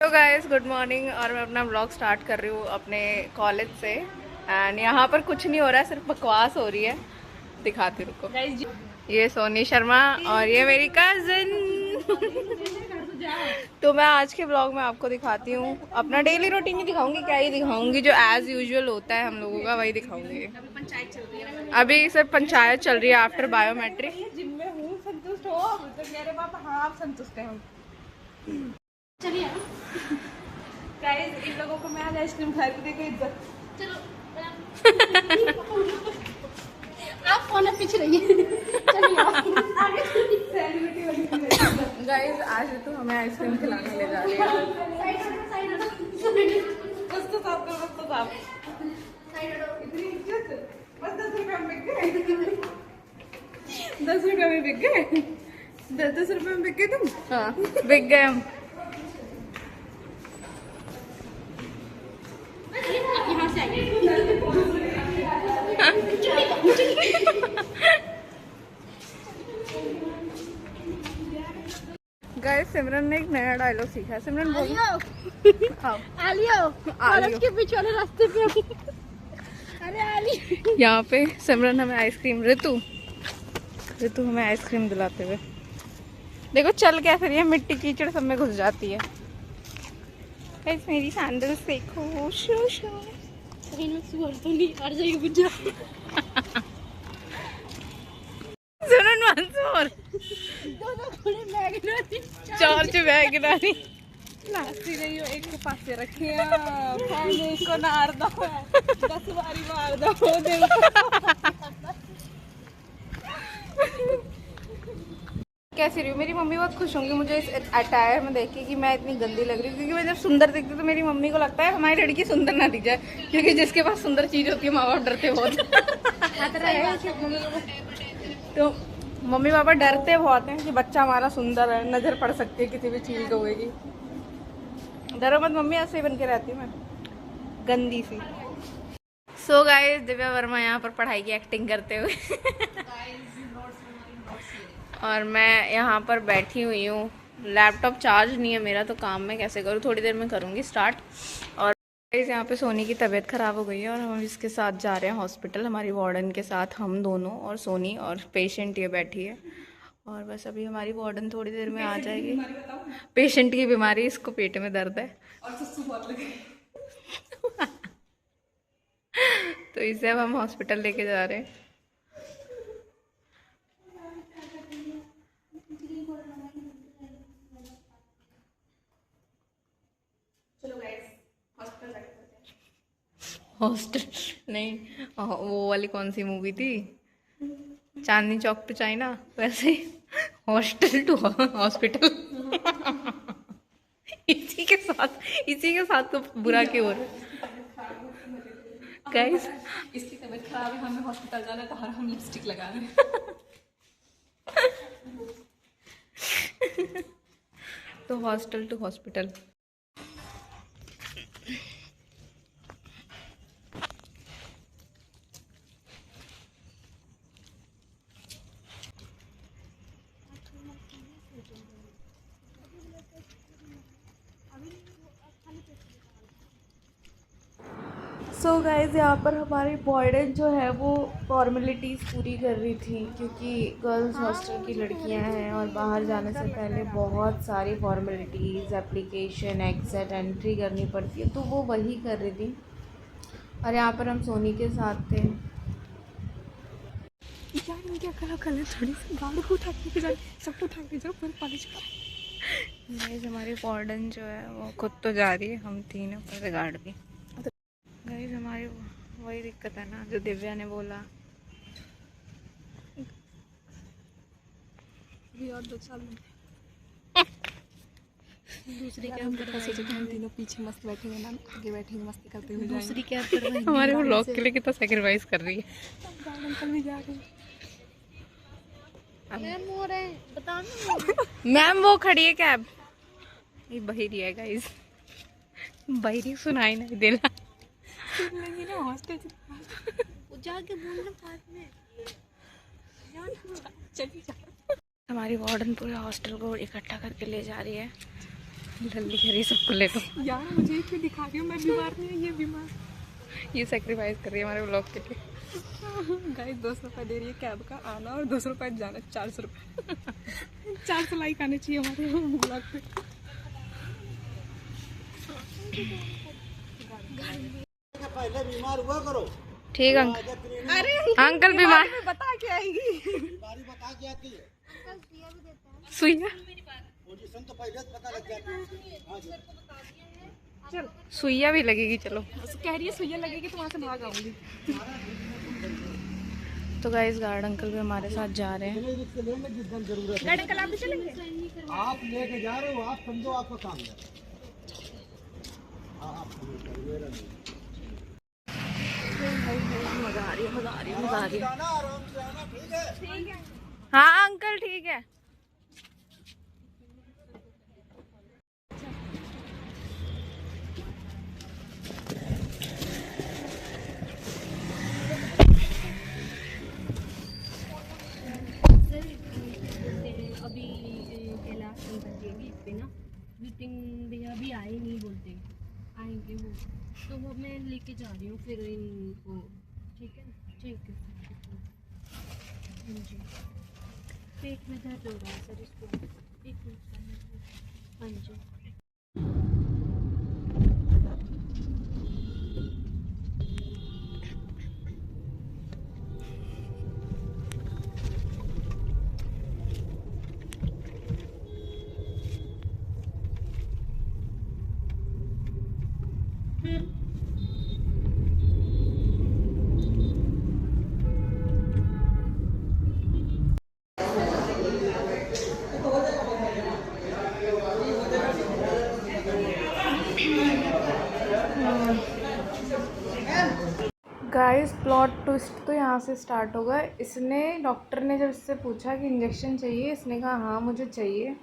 तो guys good morning. और मैं अपना ब्लॉग स्टार्ट कर रही हूँ अपने कॉलेज से। एंड यहाँ पर कुछ नहीं हो रहा है, सिर्फ बकवास हो रही है। दिखाती रुको। ये सोनी शर्मा और ये मेरी कजिन। तो मैं आज के ब्लॉग में आपको दिखाती हूँ अपना डेली रूटीन ही दिखाऊंगी। क्या ही दिखाऊंगी, जो एज यूजुअल होता है हम लोगों का वही दिखाऊंगी। अभी सिर्फ पंचायत चल रही है आफ्टर बायोमेट्रिक। जिम में हूँ, संतुष्ट हो? तो मेरे पापा हाँ आप संतुष्ट हैं। चलिए गाइस, इन लोगों को मैं आज आइसक्रीम खा के देखो इज्जत। चलो आप फोन पीछे रहिए। गाइस आज तो हमें आइसक्रीम खिलाने ले जा रही है। बस तो साफ करो, बस तो साफ। इतनी इज्जत बस 10 रुपए में बिक गए। 10 रुपए में बिक गए। 10 रुपए में बिक गए तुम? हाँ बिक गए हम। यहाँ से आइए। गाइस सिमरन ने एक नया डायलॉग सीखा है। सिमरन बोलो। आलियो कॉलेज के पीछे वाले रास्ते पे। अरे आली। यहाँ पे सिमरन हमें आइसक्रीम, ऋतु हमें आइसक्रीम दिलाते हुए देखो चल कैसे रही है, मिट्टी कीचड़ सब में घुस जाती है। गाइस मेरी सैंडल्स देखो। शो शो सुअर तो नहीं हर जगह बुझ जा। सुनन मंसूर दोनों खुले मैगनानी चार्ज मैगनानी लास्टी नहीं हो। एक को पास से रखे पहले को नार दो 10 बारी मार दो दिल को। कैसी रही हूँ? मेरी मम्मी बहुत खुश होंगी मुझे इस अटायर में देख के कि मैं इतनी गंदी लग रही हूँ, क्योंकि मैं जब सुंदर दिखती हूँ तो मेरी मम्मी को लगता है हमारी लड़की सुंदर ना दिख जाए, क्योंकि जिसके पास सुंदर चीज होती है माँ बाप डरते बहुत। तो मम्मी पापा डरते बहुत हैं कि बच्चा हमारा सुंदर है, नजर पड़ सकती है किसी भी चीज को होगी। डरो मत मम्मी, ऐसे ही बन के रहती हूँ मैं, गंदी सी। सो गाइस दिव्या वर्मा यहाँ पर पढ़ाई की एक्टिंग करते हुए। और मैं यहाँ पर बैठी हुई हूँ। लैपटॉप चार्ज नहीं है मेरा, तो काम मैं कैसे करूँ, थोड़ी देर में करूँगी स्टार्ट। और यहाँ पे सोनी की तबीयत ख़राब हो गई है और हम इसके साथ जा रहे हैं हॉस्पिटल, हमारी वार्डन के साथ, हम दोनों और सोनी और पेशेंट ये बैठी है। और बस अभी हमारी वार्डन थोड़ी देर में आ जाएगी। पेशेंट की बीमारी, इसको पेट में दर्द है और सुसु बहुत लगे। तो इसे अब हम हॉस्पिटल लेके जा रहे हैं। हॉस्टल नहीं, वो वाली कौन सी मूवी थी, चांदनी चौक टू चाइना, वैसे हॉस्टल टू हॉस्पिटल। इसी के साथ तो बुरा क्यों हो रहा है गाइस? इसकी तबीयत खराब है, हमें हॉस्पिटल जाना है, तो हर हम लिपस्टिक लगा रहे हैं। तो hostel to hospital. So guys यहाँ पर हमारी वार्डन जो है वो फॉर्मेलिटीज़ पूरी कर रही थी, क्योंकि गर्ल्स हॉस्टल की लड़कियां हैं और बाहर जाने से पहले बहुत सारी फॉर्मेलिटीज़, एप्लीकेशन, एग्जिट, एंट्री करनी पड़ती है, तो वो वही कर रही थी। और यहाँ पर हम सोनी के साथ थे। यार क्या कला कल थोड़ी सी गाड़ी को उठा के जाओ, सब उठा के जाओ पर कॉलेज का। हमारी वार्डन जो है वो खुद तो जा रही है, हम तीन ऊपर से गार्ड भी। गाइस हमारी वही दिक्कत है ना जो दिव्या ने बोला। और 2 साल में दूसरी क्या हम तीनों पीछे मस्त बैठेंगे ना, आगे बैठेंगे मस्ती करते हुए। दूसरी क्या हमारे वो लोग के लिए कितना सैक्रिफाइस कर रही है। अंकल भी जा रहे मैम हो रहे हैं, बता मैम वो खड़ी है कैब, ये बहिरी है गाइस, बहिरी सुनाई नहीं दे रहा। ना हॉस्टल जाके बोलना पास में। चलिए हमारी वार्डन पूरे हॉस्टल को इकट्ठा करके ले जा रही है। जल्दी करिए, सबको ले लो यार। मुझे क्यों दिखा रही हूँ? मैं बीमार नहीं हूँ, ये बीमार। ये सेक्रीफाइस कर रही है हमारे व्लॉग के लिए। गाइस 200 रुपये दे रही है कैब का आना और 200 रुपये जाना, 400 रुपये। 400 लाइक आने चाहिए हमारे ब्लॉग पे। पहले बीमार हुआ करो। ठीक अंकल। अरे अंकल बीमार बता के आएगी। बीमारी बता के आती है। सुइया, पोजीशन तो पहले से पता लग जाती है। हाँ जी। चल, सुइया भी लगेगी। चलो कह रही है सुइया लगेगी तो वहाँ से भाग आऊंगी। तो गाइस गार्ड अंकल भी हमारे साथ जा रहे हैं। रिस्क लेंगे जितना जरूरत है। गाड़ी अंकल आप भी चलेंगे? आप लेके जा रहे हो, आप समझो आपका काम है। हाँ, आप मेरा नहीं। मजा आ रही है, मजा आ रही है, मजा आ रही है। आराम से आना, ठीक है? हाँ अंकल ठीक है। अभी कैलाश गेट पे ना विपिन भैया अभी आए नहीं, बोलते आएंगे वो, तो वो मैं लेके जा रही हूँ फिर इनको। ठीक है ना? ठीक है। हाँ जी, पेट में दर्द हो रहा है सर इसको, एक मिनट। हाँ जी। गाइस प्लॉट ट्विस्ट तो यहाँ से स्टार्ट होगा। इसने, डॉक्टर ने जब इससे पूछा कि इंजेक्शन चाहिए, इसने कहा हाँ मुझे चाहिए।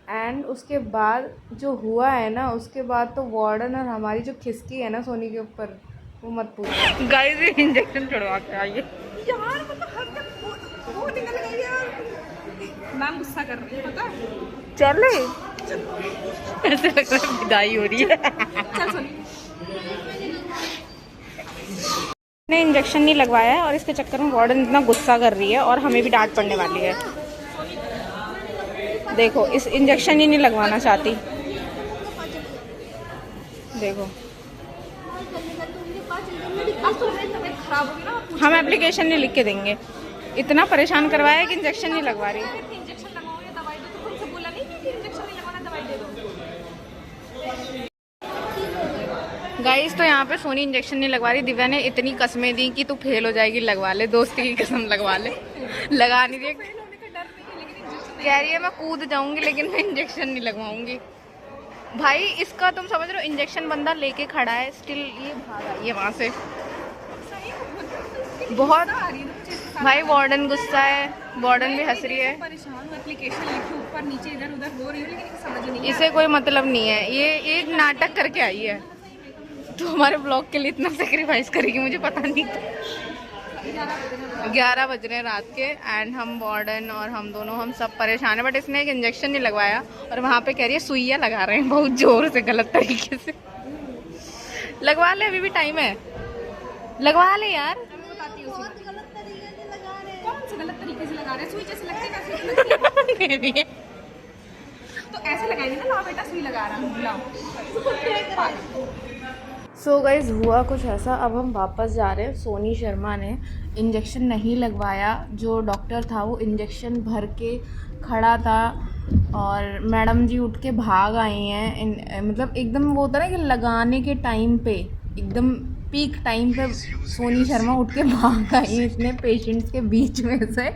एंड उसके बाद जो हुआ है ना, उसके बाद तो वार्डन और हमारी जो खिसकी है ना सोनी के ऊपर, वो मत पूछो। गाइस ये इंजेक्शन छुड़वा के आइए यार मतलब वो निकल गई यार। मैम गुस्सा कर रही है, पता है? चले ऐसे लग रहा है विदाई हो रही है। चल सोनी। ने इंजेक्शन नहीं लगवाया है और इसके चक्कर में वार्डन इतना गुस्सा कर रही है और हमें भी डांट पड़ने वाली है। देखो इस इंजेक्शन ही नहीं लगवाना चाहती। देखो खराब होगी ना, हम एप्लीकेशन नहीं लिख के देंगे। इतना परेशान करवाया है कि इंजेक्शन नहीं लगवा रही। इंजेक्शन लगाओ या दवाई दो, तो तुमसे बोला नहीं कि इंजेक्शन नहीं लगवाना, दवाई दे दो। गाइस तो यहाँ पे सोनी इंजेक्शन नहीं लगवा रही। दिव्या ने इतनी कसमें दी कि तू फेल हो जाएगी, लगवा ले, दोस्ती की कसम लगा ले। लगा नहीं रही, फेल होने का डर नहीं है, लेकिन इंजेक्शन कह रही है मैं कूद जाऊंगी लेकिन मैं इंजेक्शन नहीं लगवाऊंगी। भाई इसका तुम समझ रहे हो, इंजेक्शन बंदा लेके खड़ा है, स्टिल ये भागा ये वहाँ से। बहुत भाई वार्डन गुस्सा है, वार्डन भी हंस रही है। परेशान एप्लीकेशन लिखी ऊपर नीचे इधर उधर हो रही है, लेकिन इसे समझ नहीं इसे कोई मतलब नहीं है, ये एक नाटक करके आई है तो हमारे ब्लॉग के लिए इतना सेक्रीफाइस करेगी मुझे पता नहीं था। 11 बज रहे हैं रात के एंड हम वार्डन और हम दोनों हम सब परेशान है। बट इसने एक इंजेक्शन नहीं लगवाया और वहाँ पे कह रही है सुइया लगा रहे हैं बहुत जोर से, गलत तरीके से। लगवा ले, अभी भी टाइम है, लगवा ले यार। कौन से गलत तरीके से लगा रहे हैं? सुई जैसे लगती है कैसे? तो ऐसे लगाएंगे ना, लाओ बेटा सुई लगा रहा हूँ, लाओ। सो गाइज हुआ कुछ ऐसा, अब हम वापस जा रहे हैं। सोनी शर्मा ने इंजेक्शन नहीं लगवाया, जो डॉक्टर था वो इंजेक्शन भर के खड़ा था और मैडम जी उठ के भाग आई हैं। मतलब एकदम वो होता है ना कि लगाने के टाइम पे, एकदम पीक टाइम पे सोनी शर्मा उठ के भाग आई है इतने पेशेंट्स के बीच में से।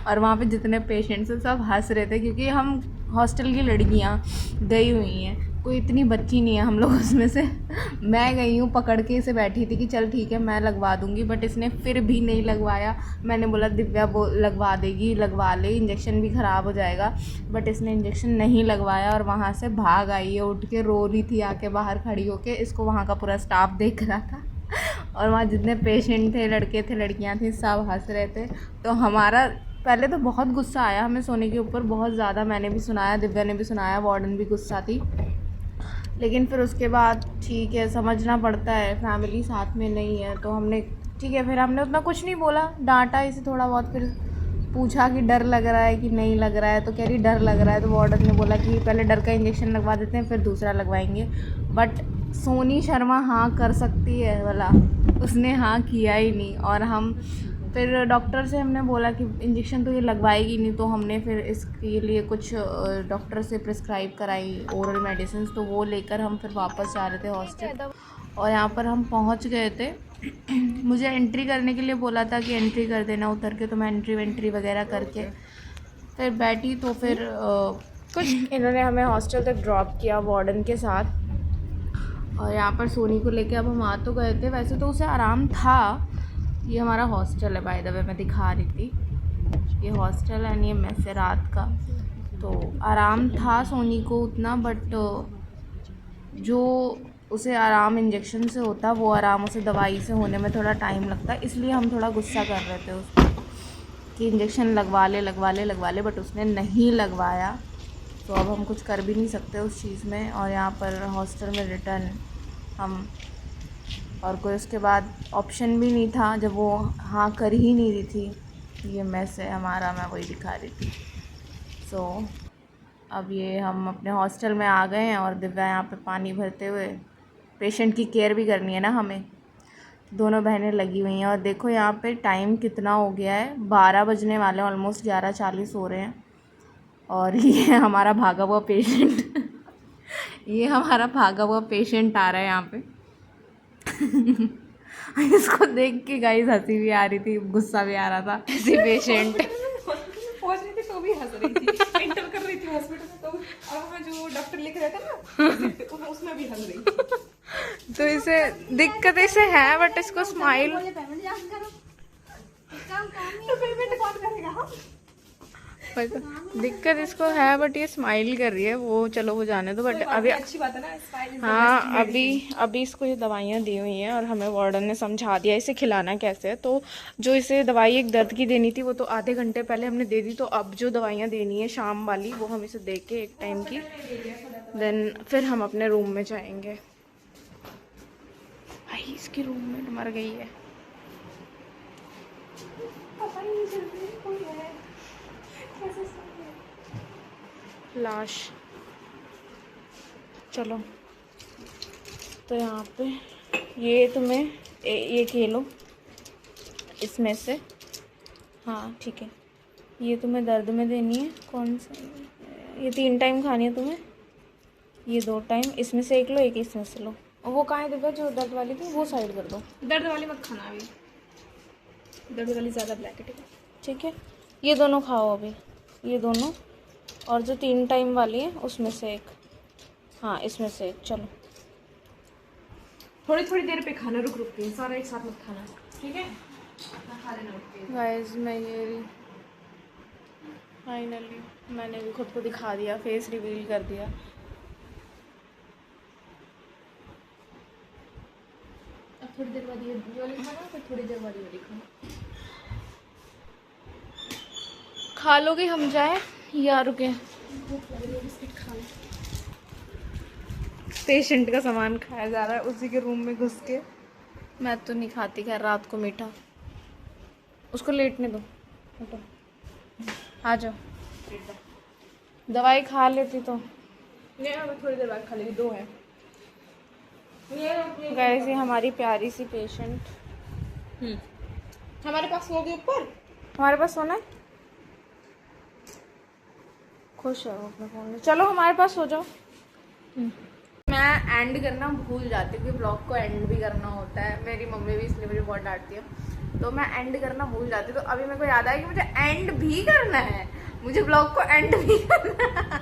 और वहाँ पे जितने पेशेंट्स हैं सब हंस रहे थे क्योंकि हम हॉस्टल की लड़कियाँ गई हुई हैं, कोई इतनी बच्ची नहीं है हम लोग उसमें से। मैं गई हूँ, पकड़ के इसे बैठी थी कि चल ठीक है मैं लगवा दूँगी, बट इसने फिर भी नहीं लगवाया। मैंने बोला दिव्या लगवा देगी, लगवा ले, इंजेक्शन भी ख़राब हो जाएगा, बट इसने इंजेक्शन नहीं लगवाया और वहाँ से भाग आई है, उठ के रो रही थी आके बाहर खड़ी होके। इसको वहाँ का पूरा स्टाफ देख रहा था और वहाँ जितने पेशेंट थे, लड़के थे लड़कियाँ थी, सब हंस रहे थे। तो हमारा पहले तो बहुत गुस्सा आया हमें सोने के ऊपर, बहुत ज़्यादा। मैंने भी सुनाया, दिव्या ने भी सुनाया, वार्डन भी गुस्सा थी। लेकिन फिर उसके बाद ठीक है, समझना पड़ता है, फैमिली साथ में नहीं है तो हमने ठीक है, फिर हमने उतना कुछ नहीं बोला, डांटा इसे थोड़ा बहुत, फिर पूछा कि डर लग रहा है कि नहीं लग रहा है, तो कह रही डर लग रहा है। तो वार्डन ने बोला कि पहले डर का इंजेक्शन लगवा देते हैं फिर दूसरा लगवाएंगे। बट सोनी शर्मा हाँ कर सकती है वाला, उसने हाँ किया ही नहीं। और हम फिर डॉक्टर से हमने बोला कि इंजेक्शन तो ये लगवाएगी नहीं, तो हमने फिर इसके लिए कुछ डॉक्टर से प्रिस्क्राइब कराई ओरल मेडिसिन, तो वो लेकर हम फिर वापस जा रहे थे हॉस्टल। और यहाँ पर हम पहुँच गए थे। मुझे एंट्री करने के लिए बोला था कि एंट्री कर देना उतर के, तो मैं एंट्री वगैरह करके फिर बैठी। तो फिर कुछ इन्होंने हमें हॉस्टल तक ड्रॉप किया वार्डन के साथ। और यहाँ पर सोनी को लेके अब हम आ तो गए थे, वैसे तो उसे आराम था। ये हमारा हॉस्टल है बाय द वे, मैं दिखा रही थी, ये हॉस्टल है, ये मेस है रात का। तो आराम था सोनी को उतना, बट जो उसे आराम इंजेक्शन से होता वो आराम उसे दवाई से होने में थोड़ा टाइम लगता है। इसलिए हम थोड़ा गुस्सा कर रहे थे उसको कि इंजेक्शन लगवा ले, बट उसने नहीं लगवाया। तो अब हम कुछ कर भी नहीं सकते उस चीज़ में। और यहाँ पर हॉस्टल में रिटर्न हम, और कोई उसके बाद ऑप्शन भी नहीं था जब वो हाँ कर ही नहीं रही थी। ये मेस है हमारा, मैं वही दिखा रही थी। सो अब ये हम अपने हॉस्टल में आ गए हैं और दिव्या यहाँ पे पानी भरते हुए, पेशेंट की केयर भी करनी है ना हमें, दोनों बहनें लगी हुई हैं। और देखो यहाँ पे टाइम कितना हो गया है, 12 बजने वाले, ऑलमोस्ट 11:40 हो रहे हैं। और ये हमारा भागा हुआ पेशेंट ये हमारा भागा हुआ पेशेंट आ रहा है यहाँ पे इसको देख के गाइस हंसी भी आ रही थी, गुस्सा भी आ रहा था। ऐसी पेशेंट पहुंच रही थी तो भी हंस रही थी, एंटर कर रही थी हॉस्पिटल में तो, और वहाँ जो डॉक्टर लिख रहे थे ना उसमें भी हंस रही थी। तो इसे दिक्कत इसे है, बट इसको स्माइल, तो पेमेंट कौन करेगा? दिक्कत इसको है, बट ये स्माइल कर रही है। वो चलो वो जाने दो, बट अभी अच्छी बात है ना, स्माइल। हाँ अभी इसको ये दवाइयाँ दी हुई हैं और हमें वार्डन ने समझा दिया इसे खिलाना कैसे है। तो जो इसे दवाई एक दर्द की देनी थी वो तो आधे घंटे पहले हमने दे दी। तो अब जो दवाइयाँ देनी है शाम वाली वो हम इसे दे के एक टाइम की, देन फिर हम अपने रूम में जाएंगे। भाई इसकी रूममेट मर गई है। लाश। चलो तो यहाँ पे ये तुम्हें ये खेलो इसमें से, हाँ ठीक है। ये तुम्हें दर्द में देनी है, कौन सा, ये 3 टाइम खानी है तुम्हें, ये 2 टाइम, इसमें से एक लो, एक इसमें से लो। और वो कहाँ है दिव्या जो दर्द वाली थी, वो साइड कर दो। दर्द वाली मत खाना अभी, दर्द वाली ज़्यादा ब्लैक है। ठीक है, ये दोनों खाओ अभी, ये दोनों, और जो 3 टाइम वाली है उसमें से एक, हाँ इसमें से एक। चलो थोड़ी थोड़ी देर पे खाना, रुक के, सारा एक साथ मत खाना, ठीक है? खा लेना रुक के। गाइस मैं ये फाइनली मैंने भी खुद को दिखा दिया, फेस रिवील कर दिया। अब थोड़ी देर बाद ये वाली खाना, फिर थोड़ी देर बाद ये वाली खाना। खा लोगे हम जाए या रुके? बिस्किट खा लो। पेशेंट का सामान खाया जा रहा है उसी के रूम में घुस के। मैं तो नहीं खाती खैर रात को मीठा, उसको लेटने दो, उठो आ जाओ। दवाई खा लेती तो। नहीं मैं थोड़ी देर बाद खा लेगी, 2 है। गाइस ये हमारी प्यारी सी पेशेंट, हमारे पास सोओगे ऊपर, हमारे पास सोना है, खुश है वो अपने फ़ोन में। चलो हमारे पास सो जाओ। मैं एंड करना भूल जाती हूँ कि ब्लॉग को एंड भी करना होता है, मेरी मम्मी भी इसलिए मुझे बहुत डांटती है, तो मैं एंड करना भूल जाती हूँ। तो अभी मेरे को याद आया कि मुझे एंड भी करना है, मुझे ब्लॉग को एंड भी करना है।